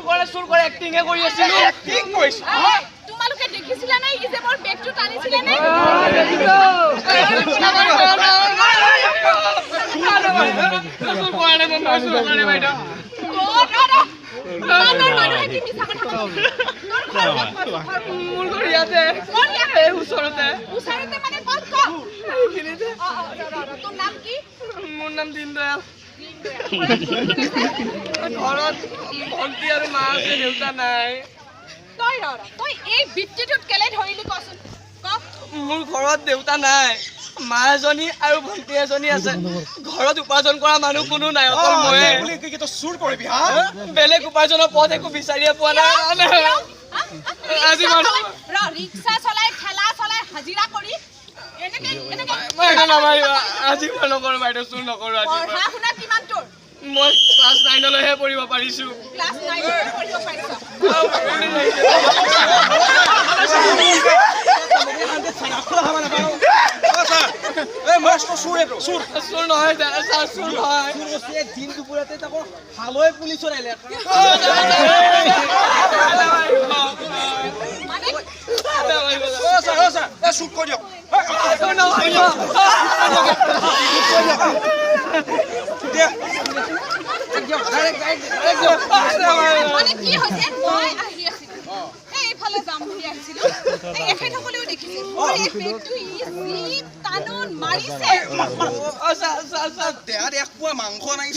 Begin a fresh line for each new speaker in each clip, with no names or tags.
চুৰ কৰে এক্টিংহে কৰি আছিলো
এক্টিং কৰিছ
তোমালোকে দেখিছিলা নাই ই যে মোৰ বেগটো টানিছিলে নে
চুৰ কৰা নাই মই চুৰ কৰা নাই বাইদেউ মোৰ ঘৰ ইয়াতে ওচৰতে
মানে ক'ত
এইখিনিতে
তোৰ নাম কি
মোৰ নাম দীনদয়াল ঘৰত ভণ্টি আৰু মা আছে দেউতা নাই
তই এই বৃত্তিটোত কেলে ধৰিলি কচোন
মোৰ ঘৰত দেউতা নাই মা এজনী আৰু ভণ্টি এজনী আছে ঘৰত উপাৰ্জন কৰা মানুহ কোনো নাই অকল ময়ে
চুৰ কৰিবি হা
বেলেগ উপাৰ্জনৰ পথ একো বিচাৰিয়ে পোৱা নাই আজি
ৰিক্সা চলাই ঠেলা চলাই হাজিৰা কৰি
আজি মই নকৰো বাইদেউ চুৰ নকৰো আজি
পঢ়া শুনা কিমান তোৰ
মই ক্লাছ 9 লৈহে পঢ়িব পাৰিছো
ক্লাছ 9 পঢ়িব পাৰিছ চুৰ নহয় চুৰ নহয়
দিন দুপৰীয়াতে তাকো হালৈ পুলিচৰ আহিলে
চুৰ কৰি দিয়ক
মানে কি হৈছে মই আহি আছিলো এইফালে যাম বুলি আহিছিলো এখেতসকলেও দেখিছে মোৰ এই বেগটো ইজি টানুন মাৰিছে
দেহাত এক পোৱা মাংস নাই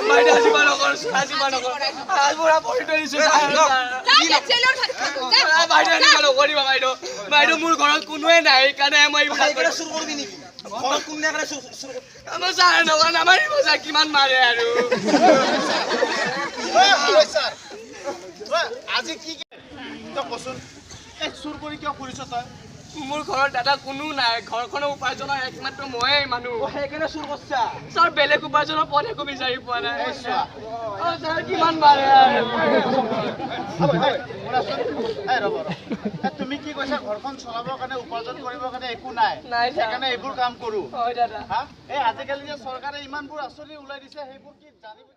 বাইদেউ আজি মই নকৰো আজি মই নকৰো আজি পুৰা পঢ়ি থৈছো বাইদেউ এনেকুৱা নকৰিবা বাইদেউ বাইদেউ মোৰ ঘৰত কোনোৱে নাই সেইকাৰণে মই এইবিলাক
চুৰ কৰিবি নেকি ঘৰত কোনে চুৰ
আমাৰ ছাৰ নকৰা নামাৰিব ছাৰ কিমান মাৰে আৰু
আজি কি কচোন চুৰ কৰি কিয় কৰিছ তই
মোৰ ঘৰত দাদা কোনো নাই ঘৰখনৰ উপাৰ্জনৰ একমাত্ৰ ময়ে মানুহ
সেইকাৰণে চুৰ কৰছা
ছাৰ বেলেগ উপাৰ্জনৰ পথ একো বিচাৰি পোৱা নাই ছাৰ কিমান মাৰে
তুমি কি কৈছা ঘৰখন চলাবৰ কাৰণে উপাৰ্জন কৰিবৰ কাৰণে একো নাই সেইকাৰণে এইবোৰ কাম কৰো
হয় দাদা
এই আজিকালি যে চৰকাৰে ইমানবোৰ আঁচনি ওলাই দিছে সেইবোৰ কি জানিব